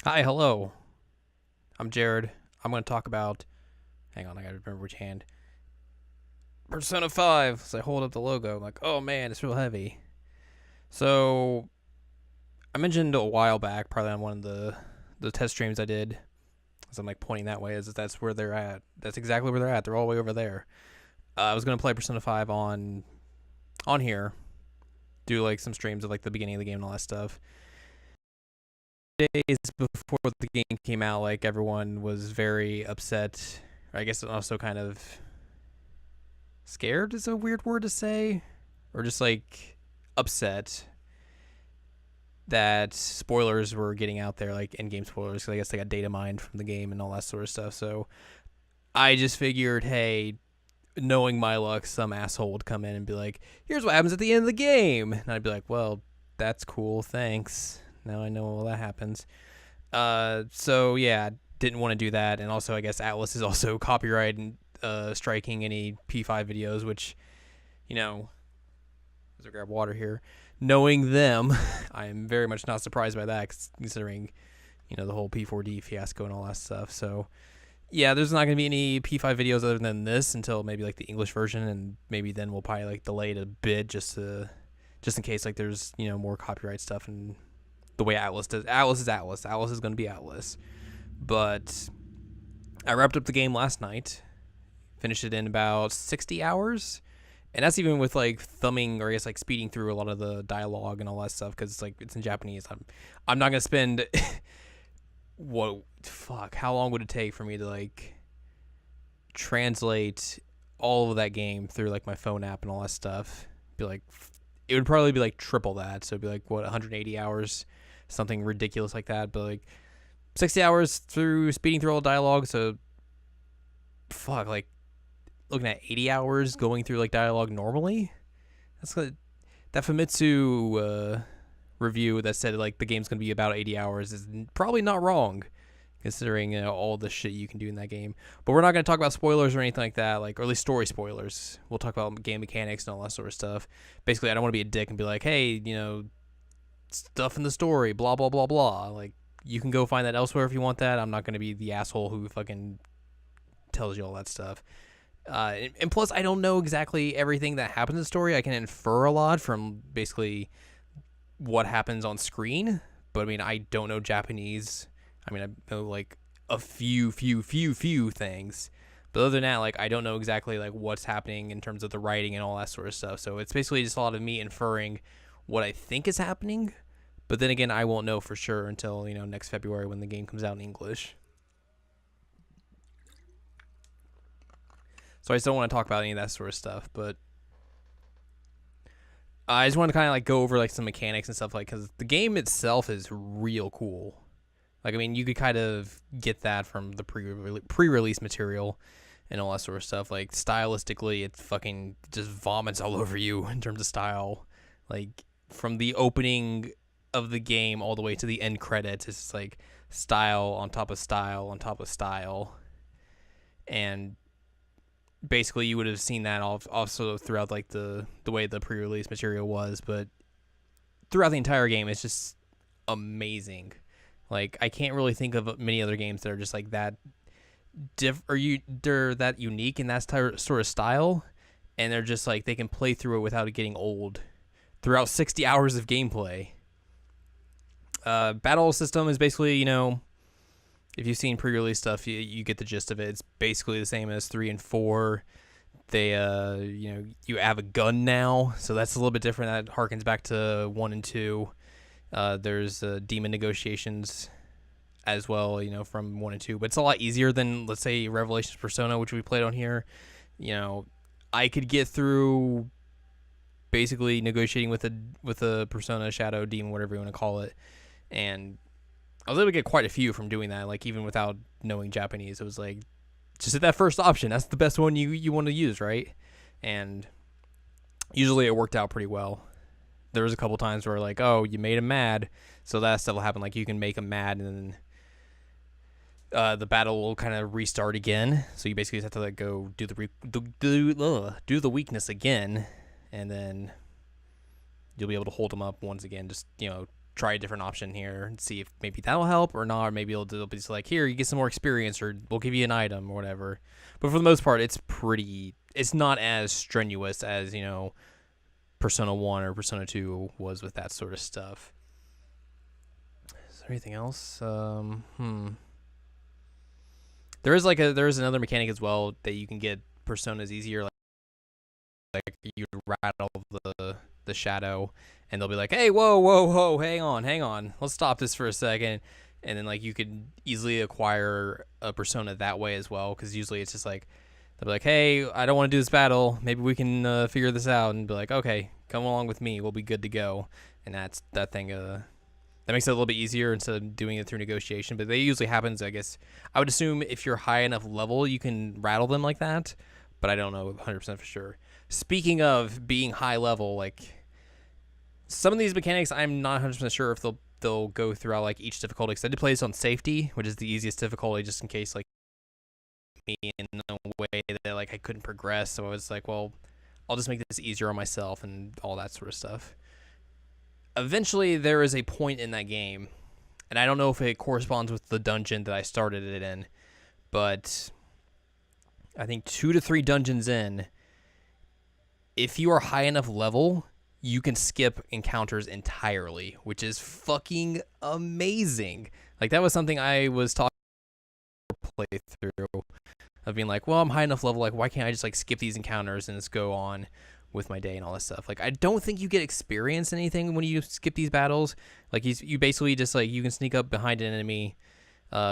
Hi, hello. I'm Jared. I'm going to talk about. Hang on, I got to remember which hand. Persona 5. So I hold up the logo. I'm like, oh man, it's real heavy. So I mentioned a while back, probably on one of the test streams I did, as I'm like pointing that way, is that that's where they're at. That's exactly where they're at. They're all the way over there. I was going to play Persona 5 on here, do like some streams of like the beginning of the game and all that stuff. Days before the game came out, like everyone was very upset. I guess also kind of scared is a weird word to say, or just like upset that spoilers were getting out there, like in-game spoilers. 'Cause I guess they got data mined from the game and all that sort of stuff. So I just figured, hey, knowing my luck, some asshole would come in and be like, "Here's what happens at the end of the game," and I'd be like, "Well, that's cool, thanks. Now I know all that happens." So yeah, didn't want to do that, and also I guess Atlas is also copyright and striking any P5 videos, which you know, as I grab water here, knowing them, I am very much not surprised by that, considering the whole P4D fiasco and all that stuff. So yeah, there's not going to be any P5 videos other than this until maybe like the English version, and maybe then we'll probably like delay it a bit just in case like there's more copyright stuff and the way Atlas does. Atlas is Atlas. Atlas is going to be Atlas. But I wrapped up the game last night, finished it in about 60 hours. And that's even with like thumbing or I guess like speeding through a lot of the dialogue and all that stuff because it's in Japanese. I'm not gonna spend what fuck how long would it take for me to like translate all of that game through like my phone app and all that stuff? Be like it would probably be like triple that. So it'd be like what 180 hours, something ridiculous like that. But like 60 hours through speeding through all the dialogue. So fuck like looking at 80 hours going through like dialogue normally. That's good. That Famitsu review that said like the game's gonna be about 80 hours is probably not wrong, considering all the shit you can do in that game. But we're not gonna talk about spoilers or anything like that, like or at least story spoilers. We'll talk about game mechanics and all that sort of stuff. Basically, I don't want to be a dick and be like, hey, stuff in the story, blah blah blah blah. Like you can go find that elsewhere if you want that. I'm not gonna be the asshole who fucking tells you all that stuff. And plus, I don't know exactly everything that happens in the story. I can infer a lot from basically what happens on screen, but I mean, I don't know Japanese. I mean, I know like a few things, but other than that, like I don't know exactly like what's happening in terms of the writing and all that sort of stuff. So it's basically just a lot of me inferring what I think is happening. But then again, I won't know for sure until next February when the game comes out in English. So I just don't want to talk about any of that sort of stuff, but I just want to kind of like go over like some mechanics and stuff, like because the game itself is real cool. Like I mean, you could kind of get that from the pre-release material and all that sort of stuff. Like stylistically, it fucking just vomits all over you in terms of style. Like from the opening of the game all the way to the end credits, it's just like style on top of style on top of style, and basically you would have seen that also throughout like the way the pre-release material was, but throughout the entire game it's just amazing. Like I can't really think of many other games that are just like that they're that unique in that sort of style, and they're just like they can play through it without it getting old throughout 60 hours of gameplay. Battle system is basically, if you've seen pre-release stuff, you get the gist of it. It's basically the same as 3 and 4. They, you have a gun now, so that's a little bit different. That harkens back to 1 and 2. There's demon negotiations as well, from 1 and 2. But it's a lot easier than, let's say, Revelations Persona, which we played on here. I could get through basically negotiating with a Persona, Shadow, Demon, whatever you want to call it, and I was able to get quite a few from doing that, like even without knowing Japanese. It was like, just hit that first option. That's the best one you want to use, right? And usually it worked out pretty well. There was a couple times where like, oh, you made him mad, so that stuff will happen. Like you can make him mad, and then the battle will kind of restart again. So you basically just have to like go do the weakness again, and then you'll be able to hold him up once again. Just try a different option here and see if maybe that'll help or not, or maybe it'll be just like, here, you get some more experience, or we'll give you an item or whatever. But for the most part, it's not as strenuous as, Persona 1 or Persona 2 was with that sort of stuff. Is there anything else? There is another mechanic as well that you can get personas easier, like you rattle the shadow, and they'll be like, hey, whoa, hang on, let's stop this for a second. And then like you could easily acquire a persona that way as well, because usually it's just like they'll be like, hey, I don't want to do this battle, maybe we can figure this out, and be like, okay, come along with me, we'll be good to go. And that makes it a little bit easier instead of doing it through negotiation. But that usually happens, I guess. I would assume if you're high enough level, you can rattle them like that, but I don't know 100% for sure. Speaking of being high level, like some of these mechanics, I'm not 100% sure if they'll go throughout like each difficulty. Because I did play this on safety, which is the easiest difficulty, just in case like me in a way that like I couldn't progress. So I was like, well, I'll just make this easier on myself and all that sort of stuff. Eventually, there is a point in that game, and I don't know if it corresponds with the dungeon that I started it in, but I think 2 to 3 dungeons in, if you are high enough level, you can skip encounters entirely, which is fucking amazing. Like, that was something I was talking about playthrough of being like, well, I'm high enough level, like, why can't I just like skip these encounters and just go on with my day and all this stuff? Like, I don't think you get experience in anything when you skip these battles. Like, you basically just like, you can sneak up behind an enemy,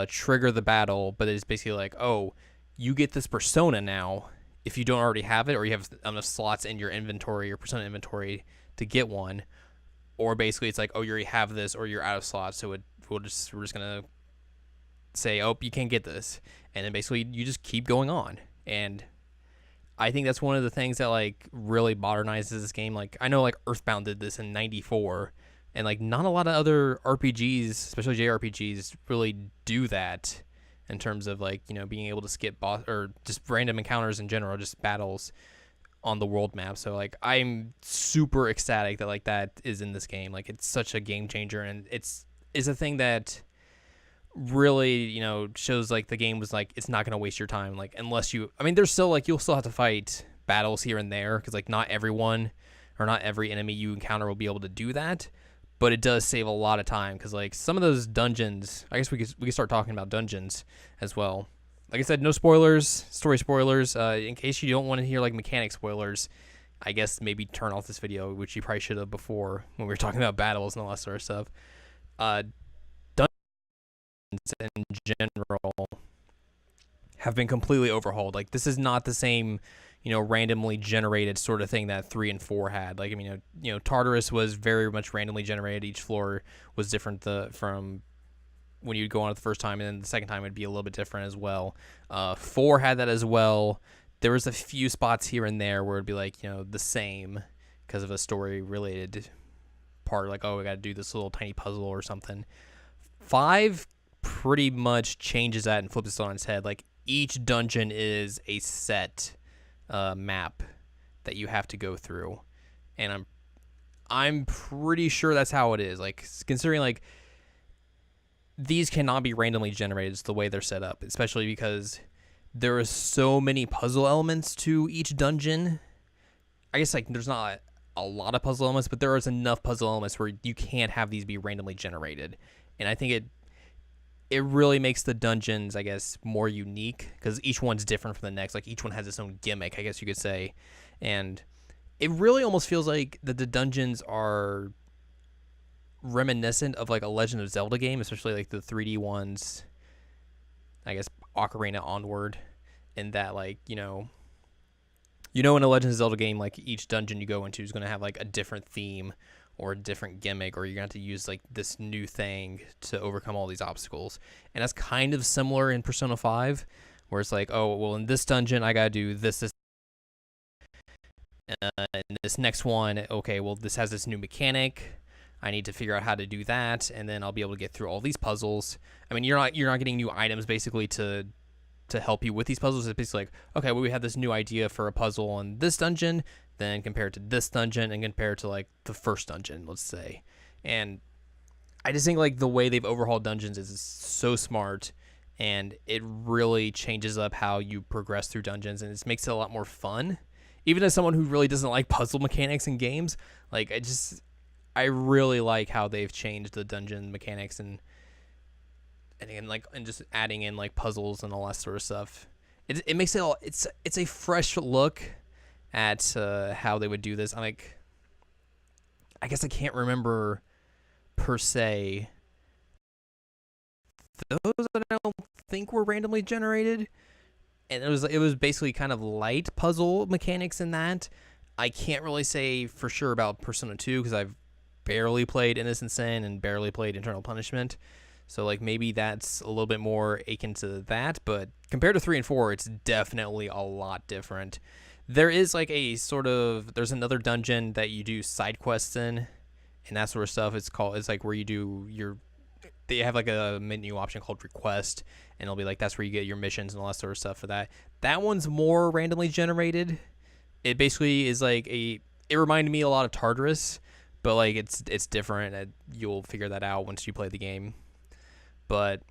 trigger the battle, but it's basically like, oh, you get this persona now if you don't already have it, or you have enough slots in your inventory, your persona inventory, to get one. Or basically it's like, oh, you already have this, or you're out of slots, so we're just gonna say, oh, you can't get this, and then basically you just keep going on. And I think that's one of the things that like really modernizes this game. Like, I know like Earthbound did this in '94, and like not a lot of other RPGs, especially JRPGs, really do that in terms of like, being able to skip boss or just random encounters in general, just battles on the world map. So like, I'm super ecstatic that like that is in this game. Like, it's such a game changer, and it's a thing that really, shows like the game was like, it's not going to waste your time. Like, unless there's still like, you'll still have to fight battles here and there, because like not everyone or not every enemy you encounter will be able to do that, but it does save a lot of time. Because like some of those dungeons, I guess we could start talking about dungeons as well. Like I said, no spoilers, story spoilers. In case you don't want to hear like mechanic spoilers, I guess maybe turn off this video, which you probably should have before when we were talking about battles and all that sort of stuff. In general have been completely overhauled. Like, this is not the same, randomly generated sort of thing that 3 and 4 had. Like, Tartarus was very much randomly generated. Each floor was different from when you'd go on it the first time, and then the second time it'd be a little bit different as well. 4 had that as well. There was a few spots here and there where it'd be like, the same because of a story related part, like, oh, we got to do this little tiny puzzle or something. 5 pretty much changes that and flips it on its head. Like, each dungeon is a set map that you have to go through, and I'm pretty sure that's how it is. Like, considering like these cannot be randomly generated, it's the way they're set up, especially because there are so many puzzle elements to each dungeon. I guess like there's not a lot of puzzle elements, but there is enough puzzle elements where you can't have these be randomly generated. And I think it really makes the dungeons, I guess, more unique, because each one's different from the next. Like, each one has its own gimmick, I guess you could say. And it really almost feels like that the dungeons are reminiscent of like a Legend of Zelda game, especially like the 3D ones, I guess Ocarina onward, in that like, in a Legend of Zelda game, like each dungeon you go into is going to have like a different theme or a different gimmick, or you're going to have to use like this new thing to overcome all these obstacles. And that's kind of similar in Persona 5, where it's like, oh, well, in this dungeon, I got to do this. And this next one, okay, well, this has this new mechanic. I need to figure out how to do that, and then I'll be able to get through all these puzzles. I mean, you're not getting new items basically to help you with these puzzles. It's basically like, okay, well, we have this new idea for a puzzle on this dungeon, then compared to this dungeon, and compared to like the first dungeon, let's say. And I just think like the way they've overhauled dungeons is so smart, and it really changes up how you progress through dungeons, and it makes it a lot more fun. Even as someone who really doesn't like puzzle mechanics in games, like I really like how they've changed the dungeon mechanics, and just adding in like puzzles and all that sort of stuff. It makes it all it's a fresh look at how they would do this. I'm like, I guess I can't remember per se those that I don't think were randomly generated, and it was basically kind of light puzzle mechanics in that. I can't really say for sure about Persona 2 because I've barely played Innocent Sin and barely played Eternal Punishment. So like maybe that's a little bit more akin to that, but compared to 3 and 4, it's definitely a lot different. There is like there's another dungeon that you do side quests in and that sort of stuff. It's like where you do they have like a menu option called request, and it'll be like that's where you get your missions and all that sort of stuff for that. That one's more randomly generated. It basically is like it reminded me a lot of Tartarus, but like it's different, and you'll figure that out once you play the game. But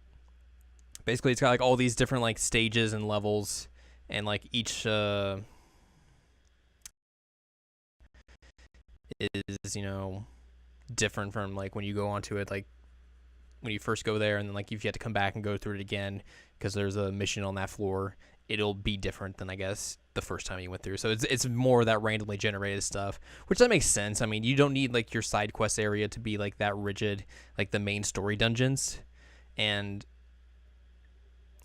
basically it's got like all these different like stages and levels, and like each is different from like when you go onto it, like when you first go there, and then like if you have to come back and go through it again because there's a mission on that floor, it'll be different than I guess the first time you went through. So it's more of that randomly generated stuff, which that makes sense. I mean, you don't need like your side quest area to be like that rigid, like the main story dungeons. And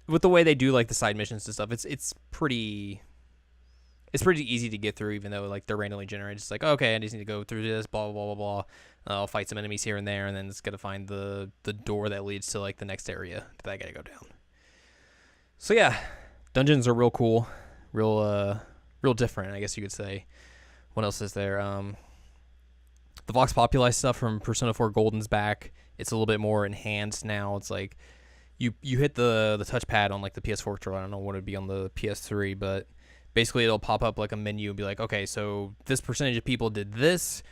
with the way they do like the side missions and stuff, it's pretty easy to get through, even though like they're randomly generated. It's like, okay, I just need to go through this, blah blah blah blah. I'll fight some enemies here and there, and then it's gonna find the door that leads to like the next area that I gotta go down. So yeah, dungeons are real cool, real different, I guess you could say. What else is there? The Vox Populi stuff from Persona 4 Golden's back. It's a little bit more enhanced now. It's like you hit the touchpad on like the PS4 controller. I don't know what it'd be on the PS3, but basically it'll pop up like a menu and be like, okay, so this percentage of people did this,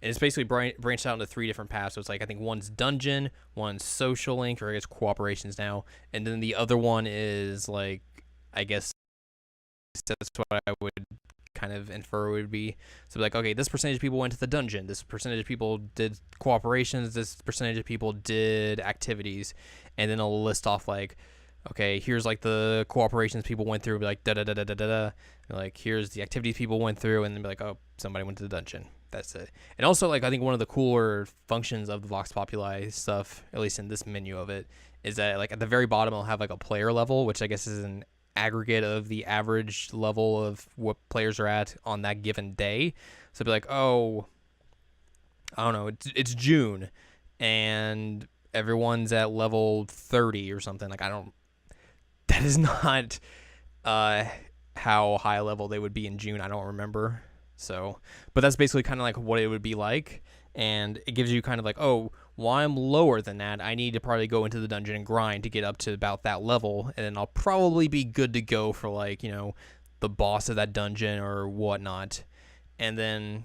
and it's basically branched out into 3 different paths. So it's like I think one's dungeon, one's social link, or I guess cooperations now, and then the other one is like, I guess that's what I would kind of infer would be. So like, okay, this percentage of people went to the dungeon, this percentage of people did cooperations, this percentage of people did activities, and then it'll list off like, okay, here's like the cooperations people went through, be like da da da da da da, like here's the activities people went through, and then be like, oh, somebody went to the dungeon. That's it. And also like I think one of the cooler functions of the Vox Populi stuff, at least in this menu of it, is that like at the very bottom it'll have like a player level, which I guess is an aggregate of the average level of what players are at on that given day. So it'd be like, oh, I don't know, it's June and everyone's at level 30 or something. Like that is not how high level they would be in June. I don't remember. So, but that's basically kind of like what it would be like, and it gives you kind of like, oh, well, I'm lower than that. I need to probably go into the dungeon and grind to get up to about that level, and then I'll probably be good to go for like, the boss of that dungeon or whatnot. And then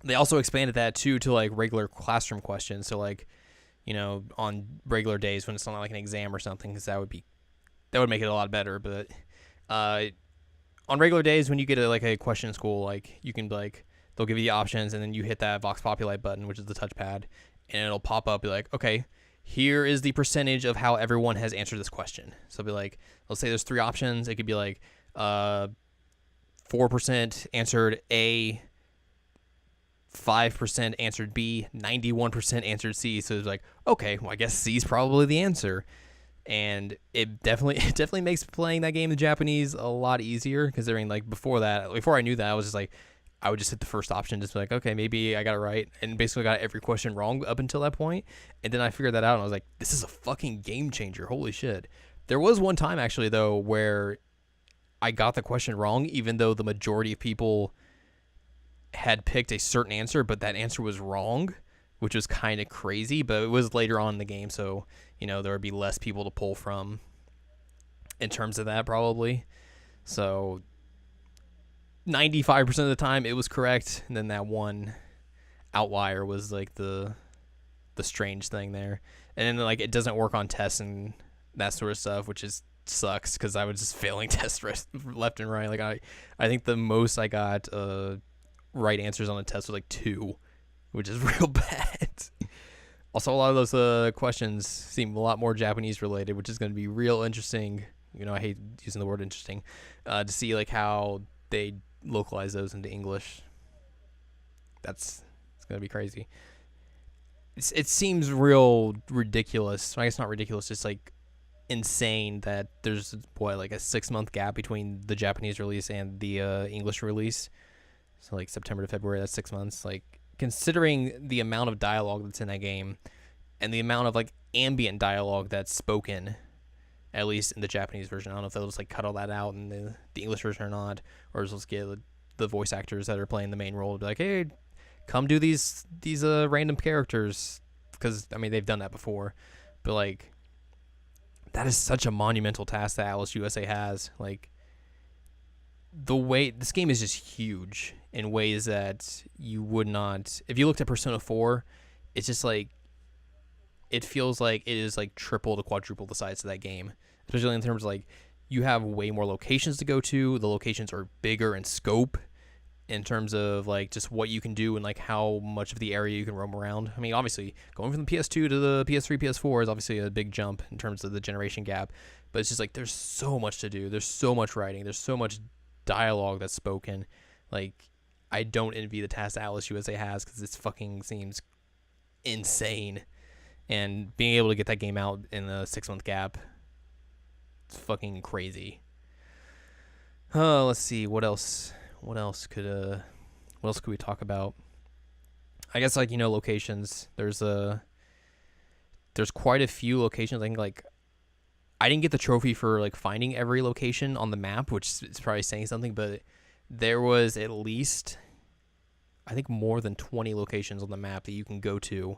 they also expanded that too to like regular classroom questions. So like, on regular days when it's not like an exam or something, because that would make it a lot better. But on regular days when you get a question in school, like you can like, they'll give you the options, and then you hit that Vox Populi button, which is the touchpad, and it'll pop up, be like, okay, here is the percentage of how everyone has answered this question. So it'll be like, let's say there's 3 options. It could be like 4% answered A, 5% answered B, 91% answered C. So it's like, okay, well, I guess C is probably the answer. And it definitely makes playing that game in Japanese a lot easier, considering like before I knew that, I was just like, I would just hit the first option, just be like, okay, maybe I got it right, and basically got every question wrong up until that point. And then I figured that out, and I was like, this is a fucking game changer. Holy shit. There was one time actually though where I got the question wrong, even though the majority of people had picked a certain answer, but that answer was wrong, which was kind of crazy. But it was later on in the game, so there would be less people to pull from in terms of that probably. So 95% of the time it was correct, and then that one outlier was like the the strange thing there. And then like it doesn't work on tests and that sort of stuff, which is sucks because I was just failing tests left and right. Like I think the most I got right answers on a test was like 2, which is real bad. Also, a lot of those questions seem a lot more Japanese related, which is going to be real interesting. You know, I hate using the word interesting, to see like how they localize those into English. It's going to be crazy. It seems real ridiculous. I guess not ridiculous, just like insane that there's like a 6-month gap between the Japanese release and the English release. So like September to February, that's 6 months. Like considering the amount of dialogue that's in that game and the amount of like ambient dialogue that's spoken, at least in the Japanese version. I don't know if they'll just like cut all that out in the English version or not, or just get the voice actors that are playing the main role to be like, hey, come do these random characters, because I mean they've done that before, but like that is such a monumental task that Alice USA has. Like the way this game is just huge in ways that you would not, if you looked at Persona 4, it's just like it feels like it is like triple to quadruple the size of that game, especially in terms of like you have way more locations to go to. The locations are bigger in scope in terms of like just what you can do and like how much of the area you can roam around. I mean, obviously going from the PS2 to the PS3, PS4 is obviously a big jump in terms of the generation gap, but it's just like there's so much to do. There's so much writing. There's so much dialogue that's spoken. Like I don't envy the task that Alice USA has, because this fucking seems insane. And being able to get that game out in a 6-month gap, it's fucking crazy. Let's see, what else could we talk about? I guess like, you know, locations. There's quite a few locations. I think like I didn't get the trophy for like finding every location on the map, which is probably saying something, but there was at least, I think, more than 20 locations on the map that you can go to.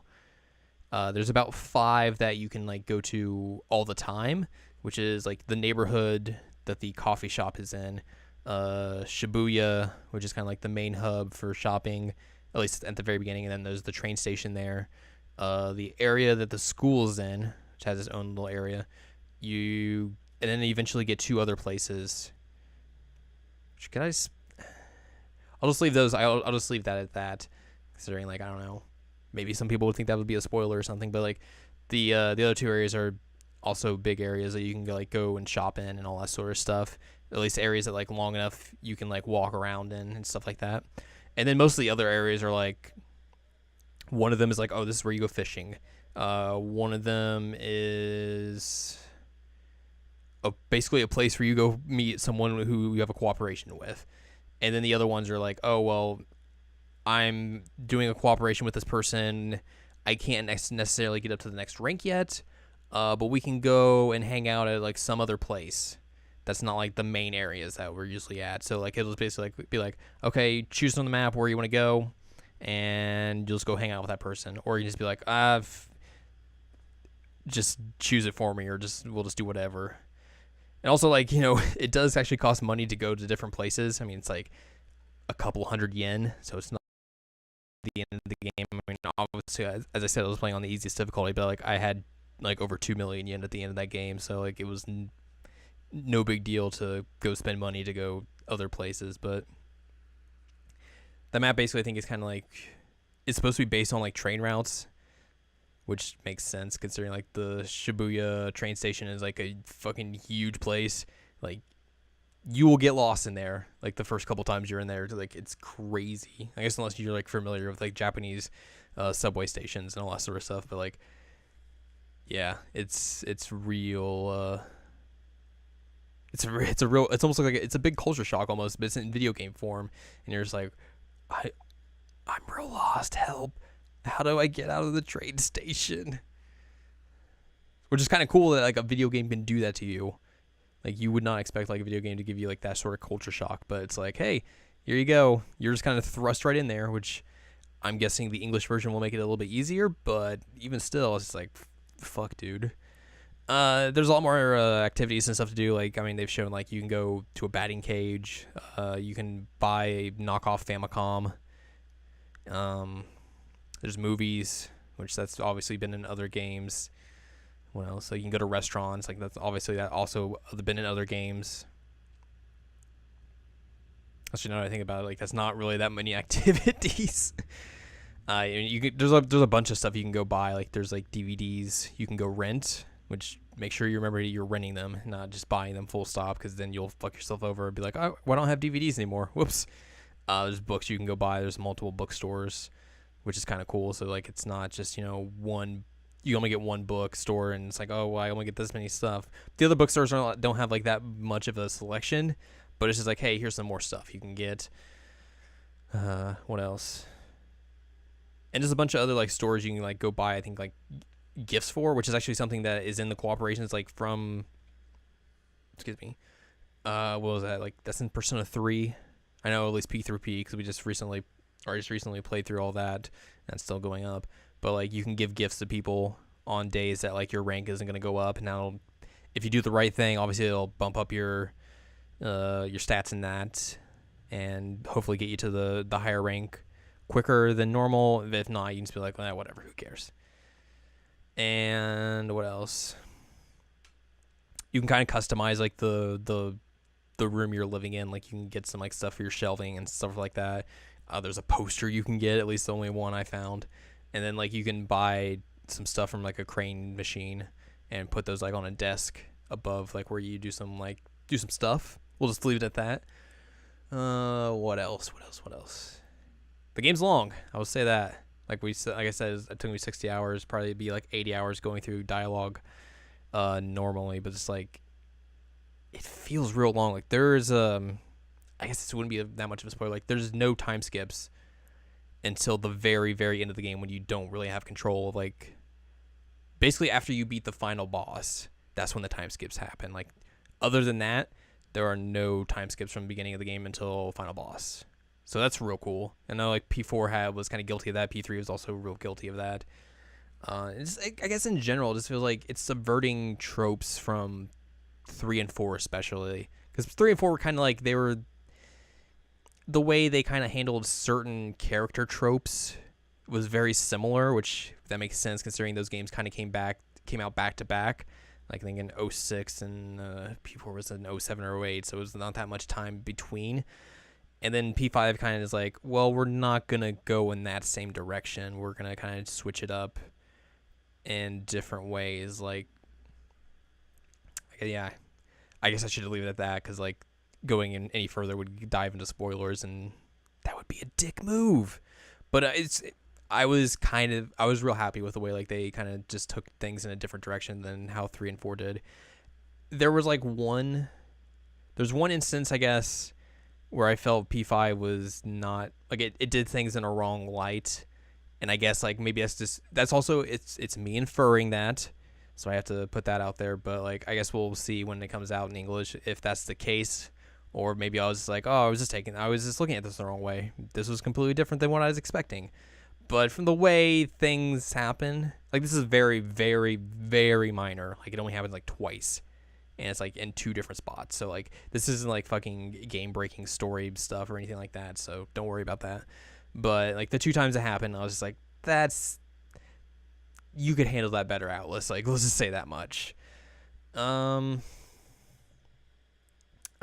There's about 5 that you can like go to all the time, which is like the neighborhood that the coffee shop is in, Shibuya, which is kind of like the main hub for shopping, at least at the very beginning, and then there's the train station there, the area that the school is in, which has its own little area, and then you eventually get 2 other places. I'll just leave those. I'll just leave that at that, considering like I don't know, maybe some people would think that would be a spoiler or something, but like the other 2 areas are also big areas that you can go and shop in and all that sort of stuff. At least areas that like long enough you can like walk around in and stuff like that. And then most of the other areas are like, one of them is like, oh, this is where you go fishing. One of them is basically a place where you go meet someone who you have a cooperation with. And then the other ones are like, oh, well, I'm doing a cooperation with this person. I can't necessarily get up to the next rank yet, but we can go and hang out at like some other place that's not like the main areas that we're usually at. So like it'll basically be like, okay, choose on the map where you want to go, and you'll just go hang out with that person, or you just be like, just choose it for me, or we'll just do whatever. And also, like, you know, it does actually cost money to go to different places. I mean, it's like a couple hundred yen, so it's not the end of the game. I mean, obviously, as I said, I was playing on the easiest difficulty, but like I had like over 2 million yen at the end of that game, so like it was no big deal to go spend money to go other places. But the map basically, I think, is kind of like, it's supposed to be based on like train routes, which makes sense considering like the Shibuya train station is like a fucking huge place. Like you will get lost in there like the first couple times you're in there. Like it's crazy. I guess unless you're like familiar with like Japanese subway stations and all that sort of stuff. But like, yeah, it's real. It's almost like it's a big culture shock almost, but it's in video game form, and you're just like, I'm real lost. Help. How do I get out of the train station? Which is kind of cool that like a video game can do that to you. Like you would not expect like a video game to give you like that sort of culture shock, but it's like, hey, here you go. You're just kind of thrust right in there, which I'm guessing the English version will make it a little bit easier, but even still, it's like, fuck, dude. There's a lot more activities and stuff to do. Like, I mean, they've shown like you can go to a batting cage. You can buy a knockoff Famicom. There's movies. which that's obviously been in other games. What else? So you can go to restaurants, like that's obviously that also been in other games. Actually, now that I think about it, like that's not really that many activities. There's a bunch of stuff you can go buy. Like there's like DVDs you can go rent, which make sure you remember you're renting them, not just buying them full stop, because then you'll fuck yourself over and be like, oh, why don't I have DVDs anymore? Whoops. There's books you can go buy. There's multiple bookstores, which is kind of cool. So like it's not just one. You only get one bookstore, and it's like, oh, well, I only get this many stuff. The other bookstores don't have like that much of a selection, but it's just like, hey, here's some more stuff you can get. What else? And there's a bunch of other like stores you can like go buy, I think, like gifts for, which is actually something that is in the cooperation. It's like from, excuse me, what was that? Like that's in Persona 3. I know at least P3P because we just recently played through all that, and it's still going up. But like you can give gifts to people on days that like your rank isn't going to go up. Now, if you do the right thing, obviously it'll bump up your stats in that, and hopefully get you to the higher rank quicker than normal. If not, you can just be like, whatever, who cares? And what else? You can kind of customize like the room you're living in. Like you can get some like stuff for your shelving and stuff like that. There's a poster you can get, at least the only one I found. And then like you can buy some stuff from like a crane machine and put those like on a desk above like where you do some stuff. We'll just leave it at that. What else? The game's long. I will say that. Like I said, it took me 60 hours. Probably be like 80 hours going through dialogue normally, but it's like it feels real long. Like there's I guess this wouldn't be that much of a spoiler. Like there's no time skips until the very, very end of the game when you don't really have control of like basically after you beat the final boss, that's when the time skips happen. Like other than that, there are no time skips from the beginning of the game until final boss. So that's real cool. I know like P4 was kind of guilty of that. P3 was also real guilty of that. I guess in general, it just feels like it's subverting tropes from 3 and 4 especially. Because 3 and 4 were kind of like the way they kind of handled certain character tropes was very similar, which if that makes sense considering those games kind of came out back to back. Like I think in 06 and P4 was in 07 or 08, so it was not that much time between. And then P5 kind of is like, well, we're not going to go in that same direction. We're going to kind of switch it up in different ways. Like, yeah, I guess I should leave it at that because, like, going in any further would dive into spoilers, and that would be a dick move. But I was real happy with the way, like, they kind of just took things in a different direction than how 3 and 4 did. There's one instance, I guess, where I felt P5 was not like it did things in a wrong light, and I guess like maybe that's also it's me inferring that, so I have to put that out there. But like I guess we'll see when it comes out in English if that's the case, or maybe I was like, oh, I was just looking at this the wrong way. This was completely different than what I was expecting. But from the way things happen, like this is very, very, very minor. Like it only happens like twice. And it's like in 2 different spots. So like this isn't like fucking game breaking story stuff or anything like that. So don't worry about that. But like the 2 times it happened, I was just like, you could handle that better, Atlas. Like let's just say that much. I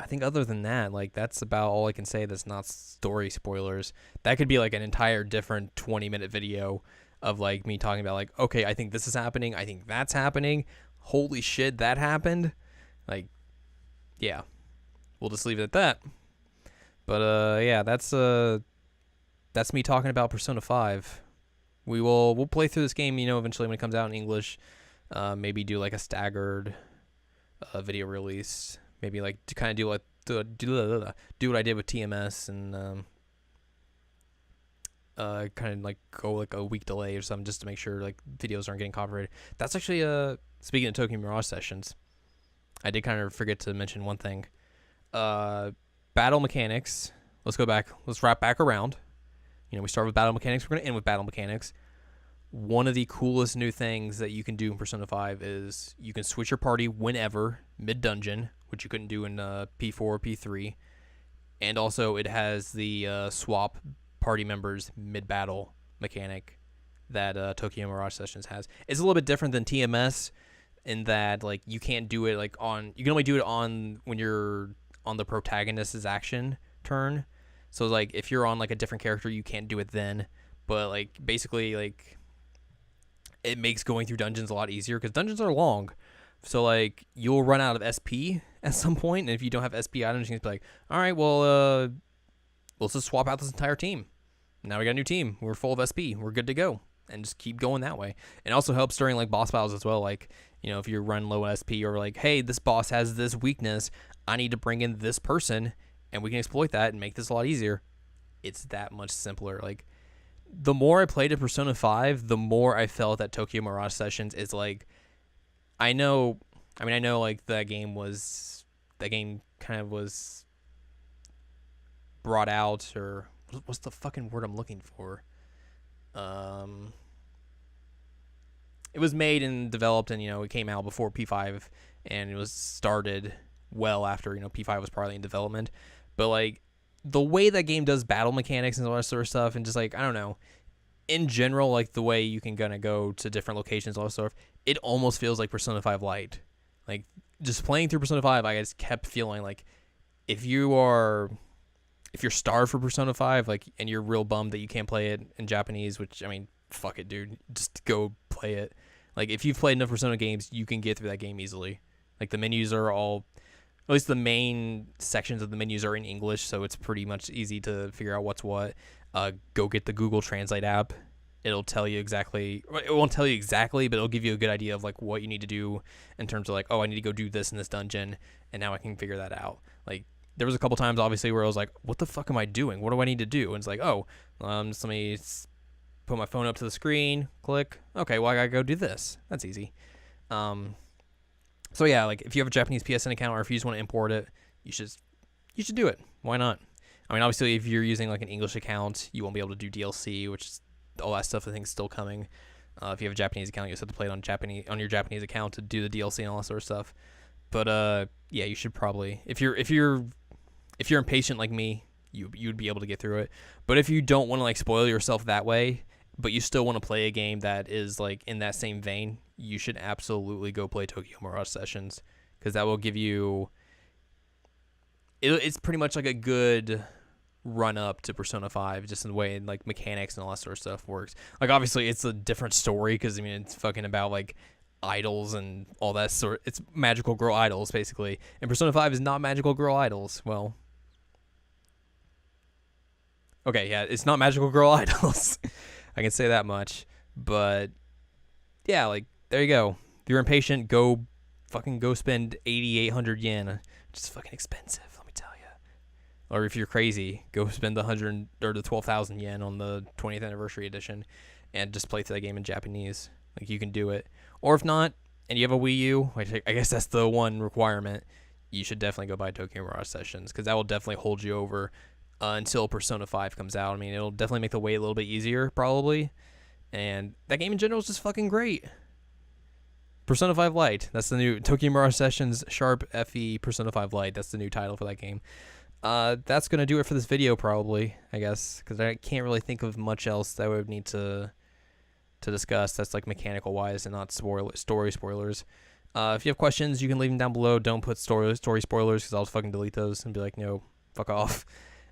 think other than that, like that's about all I can say that's not story spoilers. That could be like an entire different 20-minute video of like me talking about like, okay, I think this is happening. I think that's happening. Holy shit, that happened. Like, yeah, we'll just leave it at that. But yeah, that's me talking about Persona 5. We'll play through this game, eventually when it comes out in English. Maybe do like a staggered video release. Maybe like to kind of do what I did with TMS and kind of like go like a week delay or something just to make sure like videos aren't getting copyrighted. That's actually speaking of Tokyo Mirage Sessions, I did kind of forget to mention one thing. Battle mechanics. Let's go back. Let's wrap back around. We start with battle mechanics. We're going to end with battle mechanics. One of the coolest new things that you can do in Persona 5 is you can switch your party whenever, mid-dungeon, which you couldn't do in P4 or P3. And also it has the swap party members mid-battle mechanic that Tokyo Mirage Sessions has. It's a little bit different than TMS in that like you can't do it like on, you can only do it on when you're on the protagonist's action turn. So like if you're on like a different character, you can't do it then. But like basically like it makes going through dungeons a lot easier because dungeons are long. So like you'll run out of SP at some point, and if you don't have SP items, you can be like, all right, well, let's just swap out this entire team. Now we got a new team. We're full of SP. We're good to go, and just keep going that way. It also helps during like boss battles as well. Like, you know, if you run low SP or like, hey, this boss has this weakness, I need to bring in this person, and we can exploit that and make this a lot easier. It's that much simpler. Like, the more I played at Persona 5, the more I felt that Tokyo Mirage Sessions is like, I know like that game kind of was brought out, or what's the fucking word I'm looking for? It was made and developed, and, you know, it came out before P5, and it was started well after, you know, P5 was probably in development. But like the way that game does battle mechanics and all that sort of stuff, and just like, I don't know, in general, like the way you can kind of go to different locations, all that stuff, it almost feels like Persona 5 Lite. Like just playing through Persona 5, I just kept feeling like if you're starved for Persona 5, like, and you're real bummed that you can't play it in Japanese, which, I mean, fuck it, dude, just go play it. Like, if you've played enough Persona games, you can get through that game easily. Like, the menus are all, at least the main sections of the menus are in English, so it's pretty much easy to figure out what's what. Go get the Google Translate app. It'll tell you exactly, it won't tell you exactly, but it'll give you a good idea of like what you need to do in terms of like, oh, I need to go do this in this dungeon, and now I can figure that out. Like, there was a couple times, obviously, where I was like, what the fuck am I doing? What do I need to do? And it's like, oh, just let me put my phone up to the screen, click. Okay, well, I gotta go do this. That's easy. So yeah, like if you have a Japanese PSN account, or if you just want to import it, you should do it. Why not? I mean, obviously, if you're using like an English account, you won't be able to do DLC, which is all that stuff. I think is still coming. If you have a Japanese account, you just have to play it on your Japanese account to do the DLC and all that sort of stuff. But yeah, you should probably, if you're impatient like me, you'd be able to get through it. But if you don't want to like spoil yourself that way, but you still want to play a game that is like in that same vein, you should absolutely go play Tokyo Mirage Sessions, because that will give you, it's pretty much like a good run up to Persona 5, just in the way like mechanics and all that sort of stuff works. Like, obviously it's a different story, because I mean, it's fucking about like idols and all that sort. It's magical girl idols basically, and Persona 5 is not magical girl idols. Well, okay, yeah, it's not magical girl idols. I can say that much. But yeah, like, there you go. If you're impatient, go spend 8,800 yen. Just fucking expensive, let me tell you. Or if you're crazy, go spend the 100 or the 12,000 yen on the 20th anniversary edition and just play through that game in Japanese. Like, you can do it. Or if not, and you have a Wii U, which I guess that's the one requirement, you should definitely go buy Tokyo Mirage Sessions, because that will definitely hold you over until Persona 5 comes out. I mean, it'll definitely make the wait a little bit easier, probably. And that game in general is just fucking great. Persona 5 Lite. That's the new Tokyo Mirage Sessions Sharp FE Persona 5 Lite. That's the new title for that game. That's going to do it for this video, probably, I guess, because I can't really think of much else that I would need to discuss that's like mechanical wise and not story spoilers. If you have questions, you can leave them down below. Don't put story spoilers, because I'll just fucking delete those and be like, no, fuck off.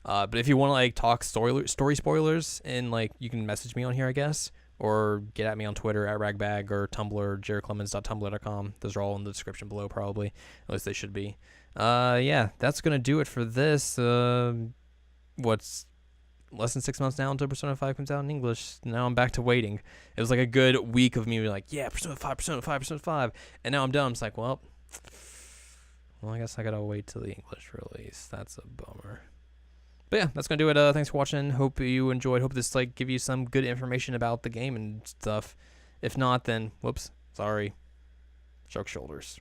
But if you want to like talk story spoilers, and like, you can message me on here, I guess, or get at me on Twitter at ragbag, or Tumblr, jaredclemens.tumblr.com. Those are all in the description below, probably. At least they should be. Yeah, that's gonna do it for this. What's less than 6 months now until Persona 5 comes out in English. Now I'm back to waiting. It was like a good week of me being like, yeah, Persona 5, Persona 5, Persona 5. And now I'm done. I'm just like, well, I guess I gotta wait till the English release. That's a bummer. But yeah, that's gonna do it. Thanks for watching. Hope you enjoyed. Hope this like give you some good information about the game and stuff. If not, then whoops, sorry. Shark shoulders.